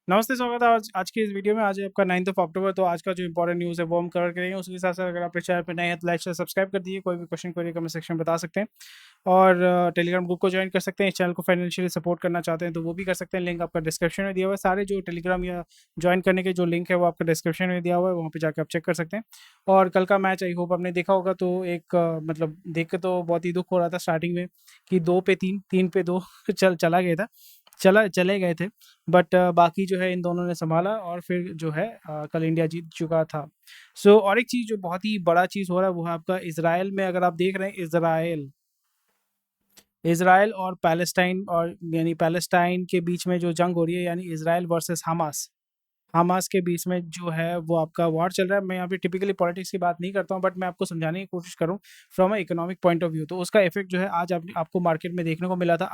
नमस्ते, स्वागत है आज की इस वीडियो में। आज है आपका 9th ऑफ अक्टूबर। तो आज का जो इंपॉर्टेंट न्यूज़ है वो हम कवर करेंगे। उसके साथ साथ अगर आप इस चैनल पे नए हैं तो लाइक शेयर सब्सक्राइब कर दीजिए। कोई भी क्वेश्चन क्वेरी कमेंट सेक्शन में बता सकते हैं और टेलीग्राम ग्रुप को ज्वाइन कर सकते हैं। इस चैनल को फाइनेंशियली सपोर्ट करना चाहते हैं तो वो भी कर सकते हैं। लिंक आपका डिस्क्रिप्शन में दिया हुआ है। सारे जो टेलीग्राम या ज्वाइन करने के जो लिंक है वो आपका डिस्क्रिप्शन में दिया हुआ है, वहाँ पे जाकर आप चेक कर सकते हैं। और कल का मैच आई होप आपने देखा होगा। तो एक मतलब देख के तो बहुत ही दुख हो रहा था स्टार्टिंग में कि 2 पे 3, 3 पे 2 चला गया था, चले गए थे। बट बाकी जो है इन दोनों ने संभाला और फिर जो है कल इंडिया जीत चुका था। सो और एक चीज़ जो बहुत ही बड़ा चीज़ हो रहा है वो है आपका इज़राइल में। अगर आप देख रहे हैं इज़राइल इज़राइल और पैलेस्टाइन, और यानी पैलेस्टाइन के बीच में जो जंग हो रही है, यानी इज़राइल वर्सेस हमास, हमास के बीच में जो है वो आपका वॉर चल रहा है। मैं यहाँ पे टिपिकली पॉलिटिक्स की बात नहीं करता हूँ, बट मैं आपको समझाने की कोशिश करूँ from a economic point of view. तो उसका इफेक्ट जो है आज आपको मार्केट में देखने को मिला था।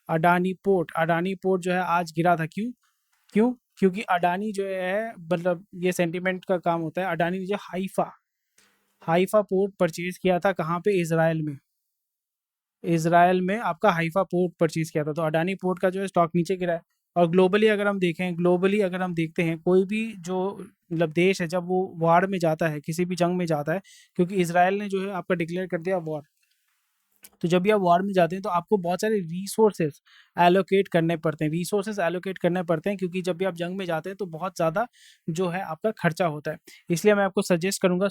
अडानी पोर्ट जो है आज गिरा था। क्यों? क्योंकि अडानी जो है, मतलब ये सेंटीमेंट का काम होता है। अडानी ने जो हाइफा हाइफा पोर्ट परचेज किया था, कहाँ पे? इज़राइल में आपका हाइफा पोर्ट परचेज किया था। तो अडानी पोर्ट का जो है स्टॉक नीचे गिरा है। और ग्लोबली अगर हम देखते हैं, कोई भी जो मतलब देश है जब वो वॉर में जाता है, किसी भी जंग में जाता है, क्योंकि इज़राइल ने जो है आपका डिक्लेयर कर दिया वॉर। तो जब भी आप वॉर में जाते हैं तो आपको बहुत सारे रिसोर्सेज एलोकेट करने पड़ते हैं, क्योंकि जब भी आप जंग में जाते हैं तो बहुत ज़्यादा जो है आपका खर्चा होता है। इसलिए मैं आपको सजेस्ट करूंगा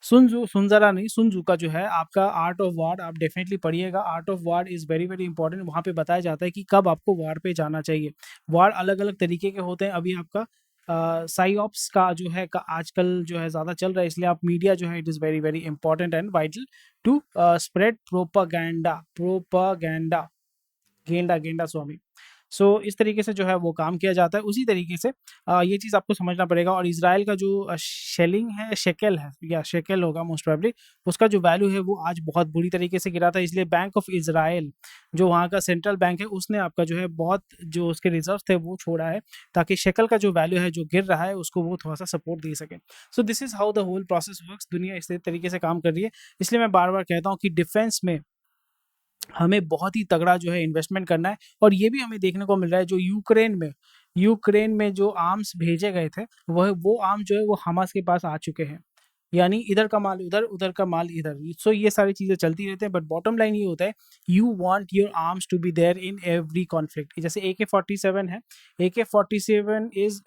सुनजरा नहीं, सुनजू का जो है आपका आर्ट ऑफ वॉर, आप डेफिनेटली पढ़िएगा। Art of war is very very important. वहाँ पे बताया जाता है कि कब आपको वॉर पे जाना चाहिए। वॉर अलग अलग तरीके के होते हैं। अभी आपका साइऑप्स का जो है आजकल जो है ज़्यादा चल रहा है, इसलिए आप मीडिया जो है it is very very important and vital to spread propaganda. गेंडा गेंडा स्वामी। सो इस तरीके से जो है वो काम किया जाता है। उसी तरीके से ये चीज़ आपको समझना पड़ेगा। और इज़राइल का जो शेलिंग है, शेकेल है, या शेकेल होगा मोस्ट प्रोबेबली, उसका जो वैल्यू है वो आज बहुत बुरी तरीके से गिरा था। इसलिए बैंक ऑफ इज़राइल, जो वहाँ का सेंट्रल बैंक है, उसने आपका जो है बहुत जो उसके रिजर्व थे वो छोड़ा है, ताकि शेकल का जो वैल्यू है जो गिर रहा है उसको वो थोड़ा सा सपोर्ट दे सके। So this is how the whole process works. दुनिया इस तरीके से काम कर रही है। इसलिए मैं बार बार कहता हूँ कि डिफेंस में हमें बहुत ही तगड़ा जो है इन्वेस्टमेंट करना है। और ये भी हमें देखने को मिल रहा है, जो यूक्रेन में जो आर्म्स भेजे गए थे, वह वो आर्म जो है वो हमास के पास आ चुके हैं। यानी इधर का माल उधर, उधर का माल इधर। सो ये सारी चीज़ें चलती रहती हैं, बट बॉटम लाइन ये होता है, you want your arms to be there in every conflict. जैसे AK-47 है, AK-47 is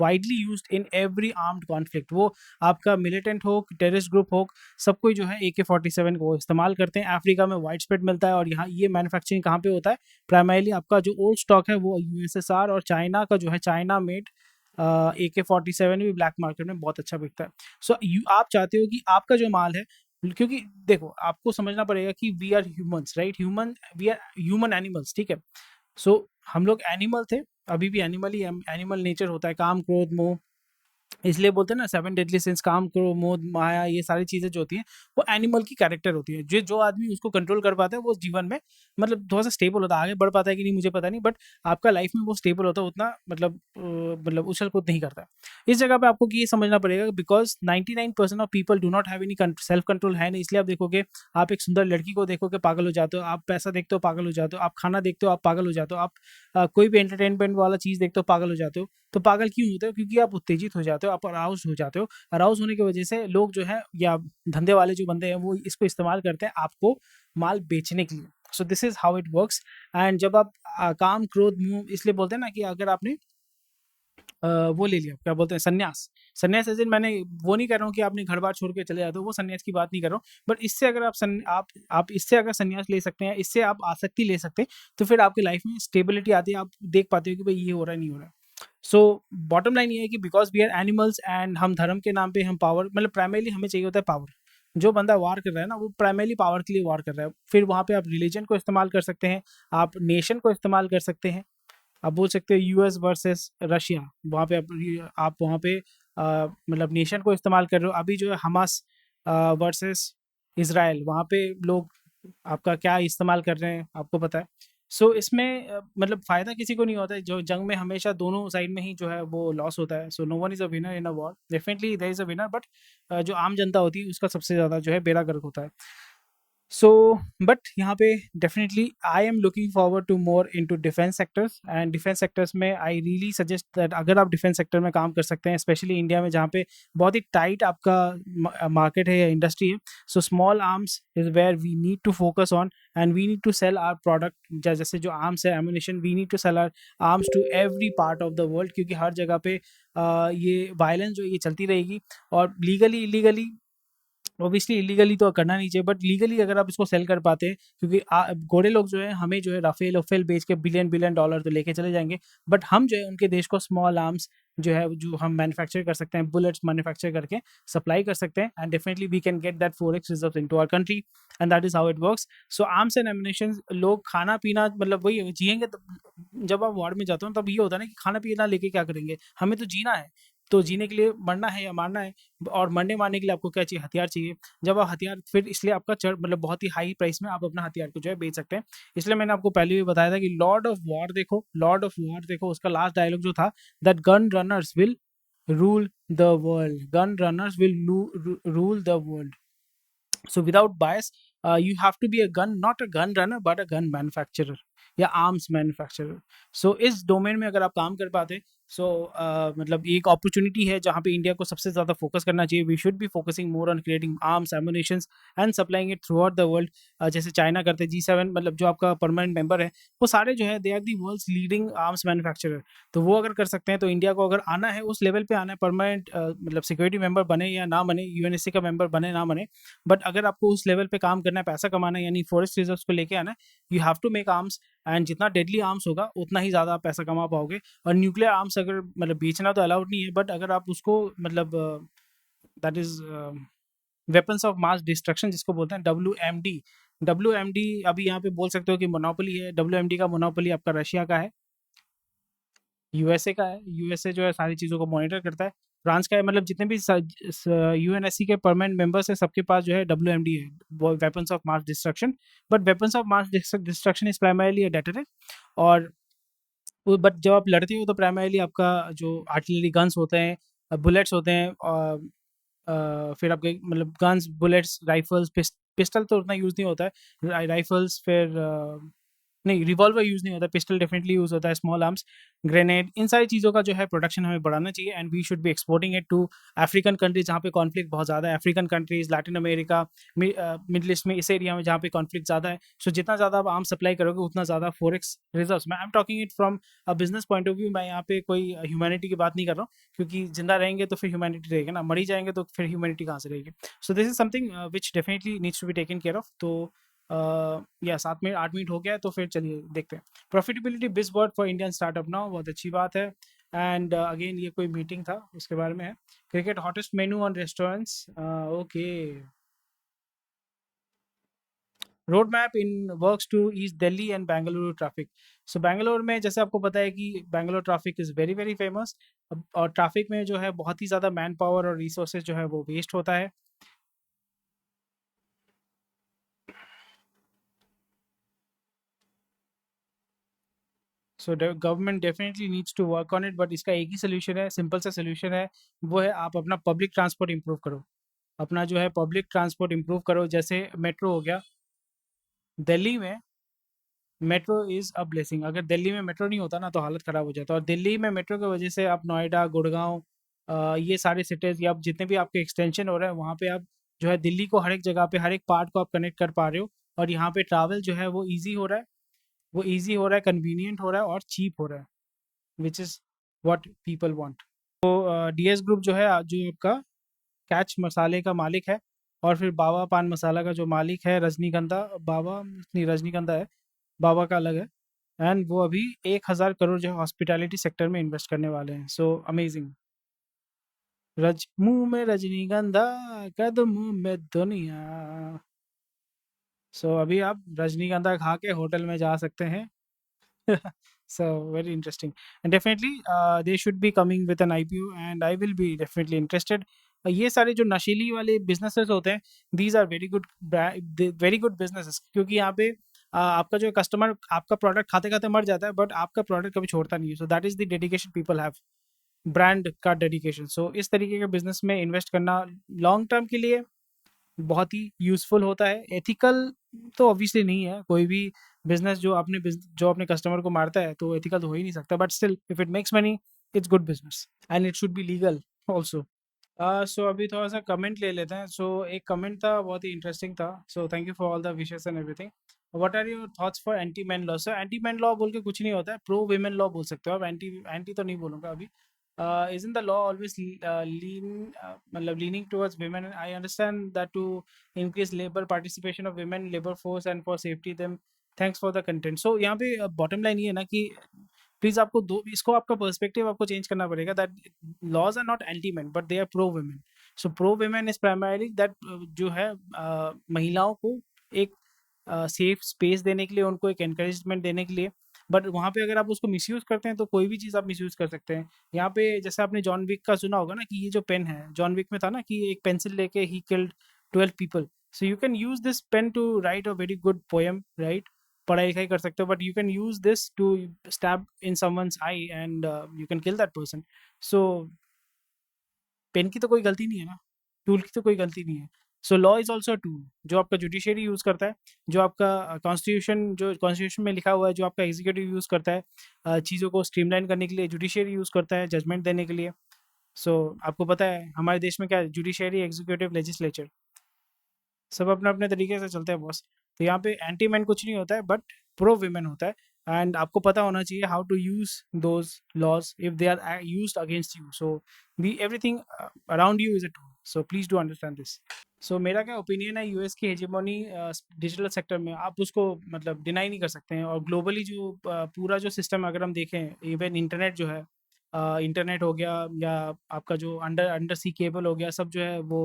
widely used in every armed conflict. वो आपका मिलिटेंट हो, टेररिस्ट ग्रुप हो, सब कोई जो है AK-47 को इस्तेमाल करते हैं। अफ्रीका में वाइड स्प्रेड मिलता है। और यहाँ ये मैन्युफैक्चरिंग कहाँ पे होता है? प्राइमरीली आपका जो ओल्ड स्टॉक है वो USSR और चाइना का जो है, चाइना मेड AK-47 भी ब्लैक मार्केट में बहुत अच्छा बिकता है। सो आप चाहते हो कि आपका जो माल है, क्योंकि देखो आपको समझना पड़ेगा कि we are humans, right? We are human animals, ठीक है? सो हम लोग एनिमल थे, अभी भी एनिमल ही, एनिमल नेचर होता है, काम क्रोध मोह। इसलिए बोलते हैं ना 7 डेडली सिंस, काम क्रोध मोह माया, ये सारी चीज़ें जो होती हैं वो एनिमल की कैरेक्टर होती है। जो जो आदमी उसको कंट्रोल कर पाता है वो जीवन में मतलब थोड़ा सा स्टेबल होता है। आगे बढ़ पाता है कि नहीं मुझे पता नहीं, बट आपका लाइफ में वो स्टेबल होता है, उतना मतलब उछल कूद नहीं करता है। इस जगह पे आपको ये समझना पड़ेगा, because 99% of people do not have any self control है नहीं। इसलिए आप देखोगे, आप एक सुंदर लड़की को देखोगे पागल हो जाते हो, आप पैसा देखते हो पागल हो जाते हो, आप खाना देखते हो आप पागल हो जाते हो, आप कोई भी एंटरटेनमेंट वाला चीज़ देखते हो पागल हो जाते हो। तो पागल क्यों होते हो? क्योंकि आप उत्तेजित हो जाते हो, आप अराउज़ हो जाते हो। अराउज़ होने की वजह से लोग जो है, या धंधे वाले जो बंदे हैं, वो इसको इस्तेमाल करते हैं आपको माल बेचने के लिए। सो this is how it works. And जब आप काम, क्रोध, मोह, इसलिए बोलते हैं ना कि अगर आपने वो ले लिया, क्या बोलते हैं, संन्यास। संन्यास एज़ इन, मैंने वो नहीं कह रहा हूँ कि आपने घर-बार छोड़ के चले जाते हो, वो संन्यास की बात नहीं कर रहा हूँ। बट इससे अगर आप इससे अगर संन्यास ले सकते हैं, इससे आप आसक्ति ले सकते हैं, तो फिर आपकी लाइफ में स्टेबिलिटी आती है। आप देख पाते हो कि भाई ये हो रहा है, नहीं हो रहा है। सो बॉटम लाइन ये है कि because we are animals, and हम धर्म के नाम पे हम पावर, मतलब प्राइमरीली हमें चाहिए होता है पावर। जो बंदा वार कर रहा है ना, वो प्राइमरीली पावर के लिए वार कर रहा है। फिर वहाँ पे आप रिलीजन को इस्तेमाल कर सकते हैं, आप नेशन को इस्तेमाल कर सकते हैं। आप बोल सकते हो यूएस वर्सेस रशिया, वहाँ पे आप वहाँ पे मतलब नेशन को इस्तेमाल कर रहे हो। अभी जो है हमास वर्सेस इज़राइल, वहाँ पे लोग आपका क्या इस्तेमाल कर रहे हैं आपको पता है। सो इसमें मतलब फ़ायदा किसी को नहीं होता है। जो जंग में हमेशा दोनों साइड में ही जो है वो लॉस होता है। So no one is a winner in a war. Definitely there is a winner, but जो आम जनता होती है उसका सबसे ज़्यादा जो है बेड़ा गर्क होता है। सो बट यहाँ पे definitely I am looking forward to more into defence sectors, and defence sectors में आई रियली सजेस्ट दैट अगर आप डिफेंस सेक्टर में काम कर सकते हैं, स्पेशली इंडिया में जहाँ पे बहुत ही टाइट आपका मार्केट है या इंडस्ट्री है, so small arms is where we need to focus on, and we need to sell our product. जैसे जो आर्म्स है, ammunition, we need to sell our arms to every part of the world, क्योंकि हर जगह पे ये violence जो ये चलती रहेगी, और लीगली इलीगली, ऑब्वियसली इलीगली तो करना नहीं चाहिए, बट लीगली अगर आप इसको सेल कर पाते हैं, क्योंकि गोरे लोग जो है हमें जो है राफेल वफेल बेच के बिलियन बिलियन डॉलर तो लेके चले जाएंगे, बट हम जो है उनके देश को स्मॉल आर्म्स जो है जो हम मैन्युफैक्चर कर सकते हैं, बुलेट्स मैन्युफैक्चर करके सप्लाई कर सकते हैं, and definitely we can get that 4x reserve into our country, and that is how it works. So arms and ammunition, लोग खाना पीना मतलब वही जिएंगे, तो जब आप वार्ड में जाते हो तब ये होता है ना कि खाना पीना लेके क्या करेंगे, हमें तो जीना है, तो जीने के लिए मरना है या मारना है, और मरने मारने के लिए आपको क्या चाहिए, हथियार चाहिए। जब आप हथियार, फिर इसलिए आपका चढ़ मतलब बहुत ही हाई प्राइस में आप अपना हथियार को जो है बेच सकते हैं। इसलिए मैंने आपको पहले भी बताया था कि लॉर्ड ऑफ वॉर देखो, लॉर्ड ऑफ वॉर देखो, उसका लास्ट डायलॉग जो था, that gun runners will rule the world, gun runners will rule the world. So without bias, you have to be a gun, not a gun runner, but a gun manufacturer या arms manufacturer. सो इस domain में अगर आप काम कर पाते, सो मतलब एक अपॉर्चुनिटी है जहाँ पे इंडिया को सबसे ज़्यादा फोकस करना चाहिए। We should be focusing more on creating arms, ammunitions and supplying it throughout the world, जैसे चाइना करते हैं। G7 मतलब जो आपका परमानेंट मेंबर है, वो सारे जो है they are the world's leading arms manufacturer. तो वो अगर कर सकते हैं, तो इंडिया को अगर आना है, उस लेवल पे आना है, परमानेंट मतलब सिक्योरिटी मेंबर बने या ना बने, यूएनएससी का मेंबर बने ना बने, बट अगर आपको उस लेवल पे काम करना है, पैसा कमाना है, यानी फॉरेस्ट रिजर्व्स को लेके आना है, you have to make arms, and जितना डेडली आर्म्स होगा उतना ही ज़्यादा आप पैसा कमा पाओगे। और न्यूक्लियर आर्म्स अगर मतलब बेचना तो अलाउड नहीं है, बट अगर आप उसको मतलब that is weapons of mass destruction जिसको बोलते हैं, डब्ल्यू एम डी, अभी यहाँ पे बोल सकते हो कि मोनोपोली है। डब्ल्यू एम डी का मोनोपोली आपका रशिया का है, यूएसए का है। यूएसए जो है सारी चीज़ों को मॉनिटर करता है। फ्रांस का है, मतलब जितने भी यूएनएससी के परमानेंट मेंबर्स है, सबके पास जो है डब्ल्यू है, weapons of mass destruction. But weapons of mass destruction is primarily a deterrent, और बट जब आप लड़ते हो तो प्राइमरली आपका जो आर्टिलरी गन्स होते हैं, बुलेट्स होते हैं, और फिर आपके मतलब गन्स, बुलेट्स, राइफल्स, पिस्टल तो उतना यूज़ नहीं होता है, राइफल्स, फिर नहीं, रिवॉल्वर यूज़ नहीं होता, पिस्टल डेफिनेटली यूज़ होता है, स्मॉल आर्म्स, ग्रेनेड, इन सारी चीज़ों का जो है प्रोडक्शन हमें बढ़ाना चाहिए, and we should be exporting it to African countries जहाँ पे कॉन्फ्लिक्ट बहुत ज़्यादा है, African countries, Latin America, Middle East में, इस एरिया में जहाँ पे कॉन्फ्लिक्ट ज़्यादा है। सो जितना ज़्यादा आप आर्म सप्लाई करोगे, उतना ज़्यादा फोरेक्स रिजर्व्स, मैं I am talking it from a business point of view, मैं यहाँ पे कोई ह्यूमैनिटी की बात नहीं कर रहा हूँ, क्योंकि जिंदा रहेंगे तो फिर ह्यूमैनिटी रहेगी ना, मर ही जाएंगे तो फिर ह्यूमैनिटी कहाँ से रहेगी। So this is something which definitely needs to be taken care of. तो या 7 मिनट 8 मिनट हो गया है, तो फिर चलिए देखते हैं। प्रॉफिटेबिलिटी बिज word for Indian startup now, बहुत अच्छी बात है। एंड अगेन ये कोई मीटिंग था उसके बारे में है। Cricket hottest menu on restaurants, okay. Road map in works to East Delhi and Bengaluru traffic. So Bangalore में जैसे आपको पता है कि Bangalore traffic is very very famous, और ट्रैफिक में जो है बहुत ही ज़्यादा मैन पावर और रिसोर्सेज जो है वो वेस्ट होता है। So government definitely needs to work on it, but इसका एक ही सोल्यूशन है, सिंपल सा सोल्यूशन है, वो है आप अपना पब्लिक ट्रांसपोर्ट इंप्रूव करो। अपना जो है पब्लिक ट्रांसपोर्ट इंप्रूव करो, जैसे मेट्रो हो गया दिल्ली में। मेट्रो इज़ अ ब्लेसिंग, अगर दिल्ली में मेट्रो नहीं होता ना, तो हालत ख़राब हो जाता। और दिल्ली में मेट्रो की वजह से आप नोएडा, गुड़गांव, ये सारे सिटीज़ या जितने भी आपके एक्सटेंशन हो रहे हैं, वहाँ पे आप जो है दिल्ली को हर एक जगह पे, हर एक पार्ट को आप कनेक्ट कर पा रहे हो, और यहाँ पे ट्रैवल जो है वो ईज़ी हो रहा है, वो ईज़ी हो रहा है, कन्वीनियंट हो रहा है, और चीप हो रहा है, which is what people want. DS group जो है जो आपका कैच मसाले का मालिक है, और फिर बाबा पान मसाला का जो मालिक है, रजनीगंधा, बाबा नहीं, रजनीगंधा है, बाबा का अलग है। एंड वो अभी 1,000 करोड़ जो है हॉस्पिटैलिटी सेक्टर में इन्वेस्ट करने वाले हैं। So amazing. रज मुंह में रजनीगंधा, कदम में दुनिया। सो अभी आप रजनीगंधा खा के होटल में जा सकते हैं। So very interesting, and definitely they should be coming with an IPO, and I will be definitely interested. ये सारे जो नशीली वाले बिजनेसेस होते हैं, these are very good businesses, क्योंकि यहाँ पे आपका जो कस्टमर आपका प्रोडक्ट खाते खाते मर जाता है, बट आपका प्रोडक्ट कभी छोड़ता नहीं है। So that is the dedication people have, brand का डेडिकेशन। सो इस तरीके के बिजनेस में इन्वेस्ट करना लॉन्ग टर्म के लिए बहुत ही यूज़फुल होता है। एथिकल तो ऑब्वियसली नहीं है, कोई भी बिज़नेस जो अपने कस्टमर को मारता है तो एथिकल तो हो ही नहीं सकता, but still if it makes money, it's good business and it should be legal also. So अभी थोड़ा-सा कमेंट ले लेते हैं। सो एक कमेंट था, बहुत ही इंटरेस्टिंग था। So thank you for all the wishes and everything. What are your thoughts for anti man law? Sir anti man law बोल के कुछ नहीं होता है, प्रो वुमेन लॉ बोल सकते हो आप। एंटी एंटी तो नहीं बोलूँगा अभी। Isn't the law always मतलब leaning towards women? I understand that to increase labor participation of women labor force and for safety them. Thanks for the content. So यहाँ पे बॉटम लाइन ये है ना कि प्लीज आपको दो इसको आपका पर्सपेक्टिव आपको चेंज करना पड़ेगा, that laws are not anti man but they are pro women. So pro women is primarily that जो है महिलाओं को एक सेफ स्पेस देने के लिए, उनको एक एनकरेजमेंट देने के लिए। बट वहाँ पे अगर आप उसको मिसयूज करते हैं तो कोई भी चीज़ आप मिसयूज कर सकते हैं। यहाँ पे जैसे आपने जॉन विक का सुना होगा ना, कि ये जो पेन है जॉन विक में था ना, कि एक पेंसिल लेके ही killed 12 people. So you can use this pen to write a very good poem, right? पढ़ाई लिखाई कर सकते हो, but you can use this to stab in someone's eye and you can kill that person. So pen की तो कोई गलती नहीं है ना, टूल की तो कोई गलती नहीं है। So law is also tool जो आपका जुडिशरी यूज़ करता है, जो आपका कॉन्स्टिट्यूशन में लिखा हुआ है, जो आपका एग्जीक्यूटिव यूज़ करता है चीज़ों को स्ट्रीमलाइन करने के लिए, जुडिशरी यूज़ करता है जजमेंट देने के लिए। सो आपको पता है हमारे देश में क्या है, जुडिशरी, एग्जीक्यूटिव, लेजिस्लेचर, सब अपने-अपने तरीके से चलते हैं बॉस। तो यहाँ पे एंटी मैन कुछ नहीं होता है, बट प्रो वुमेन होता है। एंड आपको पता होना चाहिए how to use those laws if they are used against you. So be everything around you is a tool, so please do understand this. So मेरा क्या ओपिनियन है, यूएस की हेजेमोनी डिजिटल सेक्टर में आप उसको मतलब डिनाई नहीं कर सकते हैं। और ग्लोबली जो पूरा जो सिस्टम अगर हम देखें, इवन इंटरनेट जो है, इंटरनेट हो गया या आपका जो अंडर अंडर सी केबल हो गया, सब जो है वो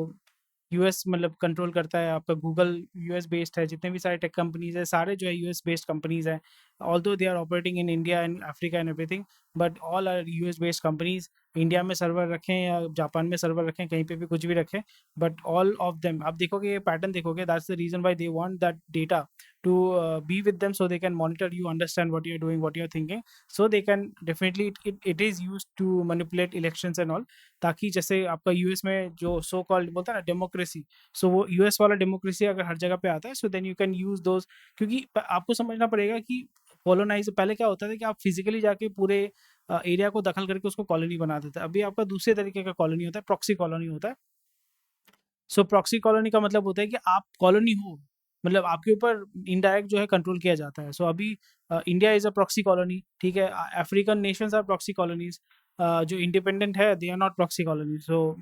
यूएस मतलब कंट्रोल करता है। आपका गूगल यूएस बेस्ड है, जितने भी सारे टेक कंपनीज है सारे जो है यूएस बेस्ड कंपनीज हैं। Although they are operating in India and Africa and everything, but all are US based companies. India में सर्वर रखें या जापान में सर्वर रखें, कहीं पे भी कुछ भी रखें, बट ऑल ऑफ देम आप देखोगे, ये पैटर्न देखोगे, that's the reason why they want that data to be with them, so they can monitor you, understand what you're doing, what you're thinking, so they can definitely it is used to manipulate elections and all। ताकि जैसे आपका US में जो so called बोलता है ना democracy, सो वो US वाला डेमोक्रेसी अगर हर जगह पे आता है, so then you can use those. क्योंकि आपको समझना पड़ेगा कि कॉलोनाइज पहले क्या होता था, कि आप फिजिकली जाके पूरे एरिया को दखल करके उसको कॉलोनी बना देते हैं। अभी आपका दूसरे तरीके का कॉलोनी होता है, प्रॉक्सी कॉलोनी होता है। सो प्रॉक्सी कॉलोनी का मतलब होता है कि आप कॉलोनी हो, मतलब आपके ऊपर इनडायरेक्ट जो है कंट्रोल किया जाता है। सो अभी India is a proxy colony, ठीक है। African nations are proxy colonies, जो इंडिपेंडेंट है they are not proxy colony. So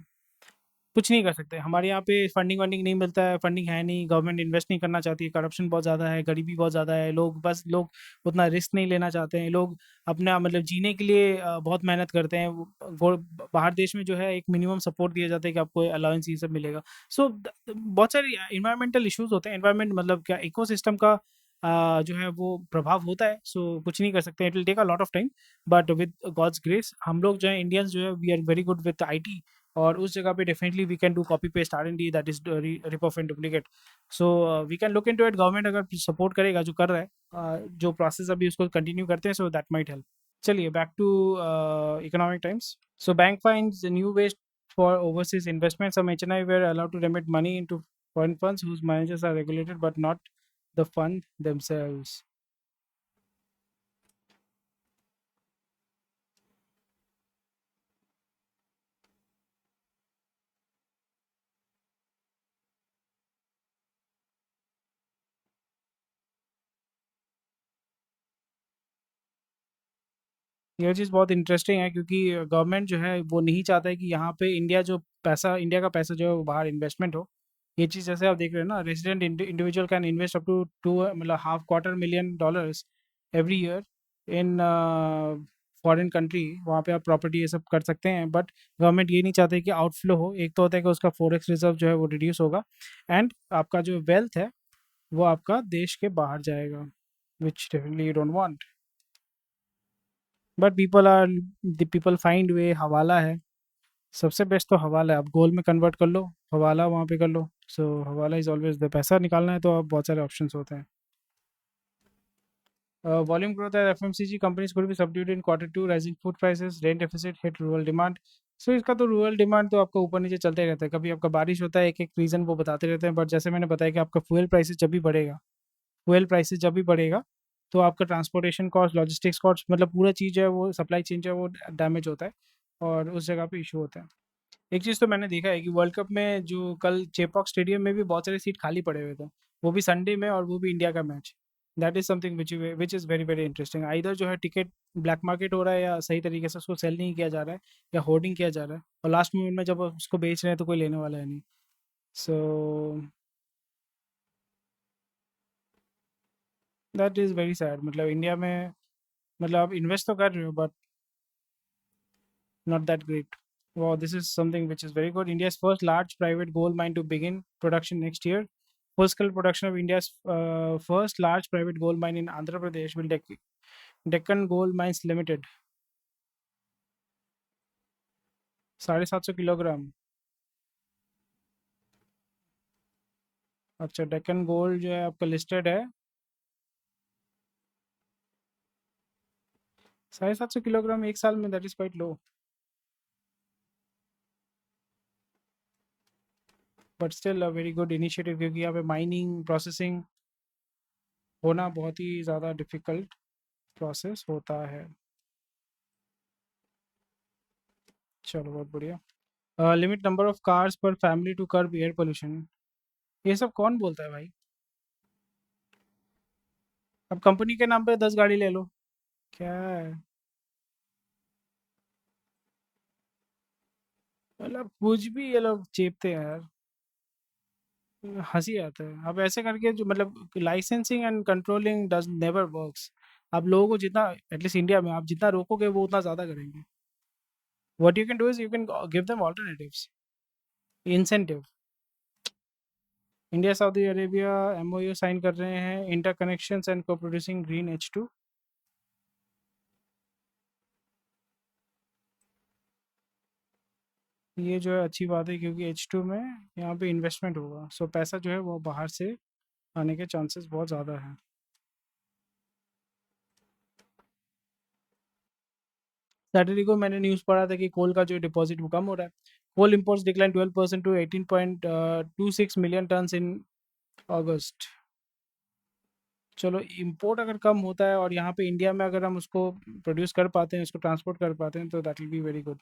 कुछ नहीं कर सकते। हमारे यहाँ पे फंडिंग वंडिंग नहीं मिलता है, फंडिंग है नहीं, गवर्नमेंट इन्वेस्ट नहीं करना चाहती है, करप्शन बहुत ज़्यादा है, गरीबी बहुत ज़्यादा है, लोग उतना रिस्क नहीं लेना चाहते हैं। लोग अपना मतलब जीने के लिए बहुत मेहनत करते हैं। बाहर देश में जो है एक मिनिमम सपोर्ट दिया जाता है कि आपको अलाउंस ये सब मिलेगा। सो बहुत सारे इन्वायरमेंटल इश्यूज होते हैं। इन्वायरमेंट मतलब क्या, इकोसिस्टम का जो है वो प्रभाव होता है। सो कुछ नहीं कर सकते, it will take a lot of time, but with God's grace हम लोग जो है इंडियंस जो है we are very good with IT. और उस जगह पे definitely we can do copy paste R&D, that is rip off and duplicate. So we can look into it. Government अगर सपोर्ट करेगा, जो कर रहा है जो प्रोसेस अभी उसको कंटिन्यू करते हैं, सो दैट माइट हेल्प। चलिए back to Economic Times. So bank finds new ways for overseas investment. Some HNI were allowed to remit money into foreign funds whose managers are regulated but not the fund themselves। ये चीज़ बहुत interesting है, क्योंकि government जो है वो नहीं चाहता है कि यहाँ पे इंडिया का पैसा जो है वो बाहर इन्वेस्टमेंट हो। ये चीज़ जैसे आप देख रहे हैं ना, resident individual can invest up to two मतलब half quarter million dollars every year in foreign country. वहाँ पे आप प्रॉपर्टी ये सब कर सकते हैं, बट गवर्नमेंट ये नहीं चाहते कि आउटफ्लो हो। एक तो होता है कि उसका फॉरेक्स रिजर्व जो है वो रिड्यूस होगा, एंड आपका जो वेल्थ है वो आपका देश के बाहर जाएगा, विच definitely you don't want. But people find way. हवाला है सबसे बेस्ट, तो हवाला है। आप गोल्ड में कन्वर्ट कर लो, हवाला वहाँ पे कर लो। सो हवाला इज ऑलवेज द, पैसा निकालना है तो आप बहुत सारे ऑप्शंस होते हैं। Volume growth at FMCG companies could be subdued in quarter two, rising food prices, rain deficit hit rural demand. So इसका तो रूरल डिमांड तो आपका ऊपर नीचे चलते रहता है, कभी आपका बारिश होता है, एक एक रीज़न वो बताते रहते हैं, बट जैसे मैंने बताया कि आपका फ्यूल प्राइसेस जब भी बढ़ेगा तो आपका ट्रांसपोर्टेशन कॉस्ट, लॉजिस्टिक्स कॉस्ट, मतलब पूरा चीज़ है वो, सप्लाई चेन जो है वो डैमेज होता है और उस जगह पे इशू होता है। एक चीज़ तो मैंने देखा है कि वर्ल्ड कप में जो कल चेपॉक स्टेडियम में भी बहुत सारे सीट खाली पड़े हुए थे, वो भी संडे में और वो भी इंडिया का match. That is something which is very very interesting. Either जो है टिकट ब्लैक मार्केट हो रहा है या सही तरीके से उसको सेल नहीं किया जा रहा है या होर्डिंग किया जा रहा है, और लास्ट मोमेंट में जब उसको बेच रहे हैं तो कोई लेने वाला है नहीं। सो दैट इज़ वेरी सैड। मतलब इंडिया में, मतलब आप इन्वेस्ट तो कर रहे हो but not that great. Wow, this is something which is very good. India's first large private gold mine to begin production next year. Full scale production of India's first large private gold mine in Andhra Pradesh will Deccan Gold Mines Limited. 750 kilogram. अच्छा, Deccan gold जो है आपका listed है 750 kilogram एक साल में, that is quite low, but still a very good initiative, क्योंकि यहाँ पे माइनिंग प्रोसेसिंग होना बहुत ही ज़्यादा डिफिकल्ट प्रोसेस होता है। चलो बहुत बढ़िया। Limit number of cars per family to curb air pollution. ये सब कौन बोलता है भाई? अब कंपनी के नाम पे 10 गाड़ी ले लो, क्या है? मतलब कुछ भी ये लोग चेपते हैं यार, हंसी आता है। अब ऐसे करके जो, मतलब licensing and controlling does never works. आप लोगों को जितना, एटलीस्ट इंडिया में आप जितना रोकोगे वो उतना ज़्यादा करेंगे। What you can do is you can give them alternatives, incentive. India Saudi Arabia MOU sign कर रहे हैं, interconnections and co producing green H2। ये जो है अच्छी बात है, क्योंकि H2 में यहाँ पे इन्वेस्टमेंट होगा, सो पैसा जो है वो बाहर से आने के चांसेस बहुत ज़्यादा हैं। सैटरडे को मैंने न्यूज़ पढ़ा था कि कोल का जो डिपॉजिट वो कम हो रहा है। Coal imports decline 12% to 18.26 million tons in August. चलो, इंपोर्ट अगर कम होता है और यहाँ पे इंडिया में अगर हम उसको प्रोड्यूस कर पाते हैं, उसको ट्रांसपोर्ट कर पाते हैं, तो that will be very good.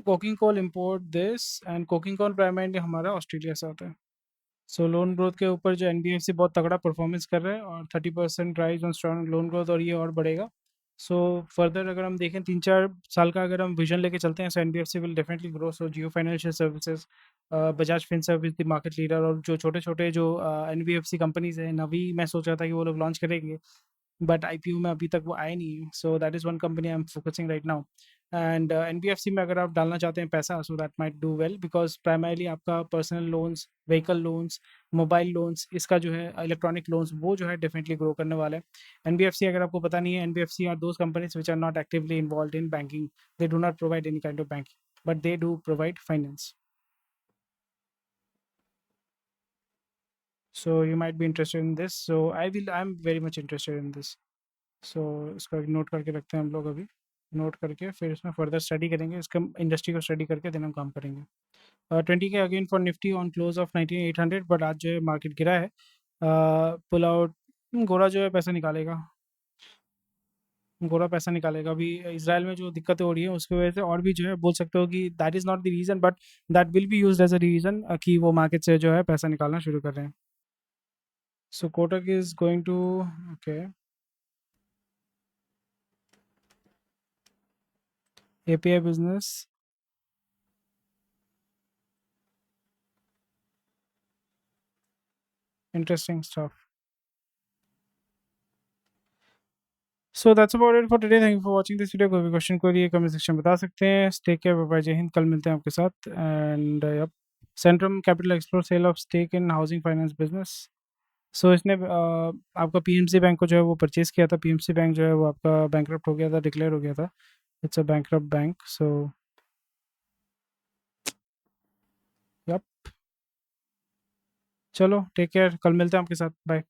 Coking coal import this, and coking coal primarily हमारा ऑस्ट्रेलिया से आता है। सो लोन ग्रोथ के ऊपर जो एनबीएफसी बहुत तगड़ा परफॉर्मेंस कर रहा है, और 30% rise on strong loan growth, और ये और बढ़ेगा। सो फर्दर अगर हम देखें 3-4 साल का अगर हम विजन लेके चलते हैं, so NBFC will definitely grow. So Jio financial services, Bajaj Finserv is the market leader, और जो छोटे छोटे जो एनबीएफसी कंपनीज हैं, नवी मैं सोच रहा था कि वो लोग लॉन्च करेंगे, बट आईपीओ में अभी तक वो आए नहीं है। So that is one company I am focusing right now. And NBFC में अगर आप डालना चाहते हैं पैसा, so that might do well, because primarily आपका personal loans, vehicle loans, mobile loans, इसका जो है इलेक्ट्रॉनिक लोन्स, वो जो है डेफिनेटली ग्रो करने वाला है। एनबीएफसी, अगर आपको पता नहीं है, NBFC are those companies which are not actively involve in banking, they do not provide any kind of banking, but they do provide finance. So you might be interested in this, so I'm very much interested in this। सो इसको note करके रखते हैं हम लोग अभी। Note करके फिर इसमें फर्दर स्टडी करेंगे, इसका इंडस्ट्री को स्टडी करके दिन हम काम करेंगे। 20 के again for Nifty on close of 19,800, but आज जो है मार्केट गिरा है। पुल आउट, गोरा जो है पैसा निकालेगा, गोरा पैसा निकालेगा। अभी इसराइल में जो दिक्कतें हो रही है उसकी वजह से, और भी जो है बोल सकते हो कि that is not the reason, but that will be used as a reason कि वो मार्केट से जो है पैसा निकालना शुरू कर रहे हैं। So Kotak is going to, okay, API business, interesting stuff. So that's about it for today. Thank you for watching this video. कोई भी क्वेश्चन कोई है कमेंट सेक्शन में बता सकते हैं। टेक केयर, बाय बाय, जय हिंद। कल मिलते हैं आपके साथ। And yep, Centrum Capital explore sale of stake in housing finance business. So इसने आपका पीएमसी बैंक को जो है वो परचेज किया था। पीएमसी बैंक जो है वो आपका बैंकरप्ट हो गया था, डिक्लेयर हो गया था। It's a bankrupt bank. So yup, चलो टेक केयर, कल मिलते हैं आपके साथ, बाय।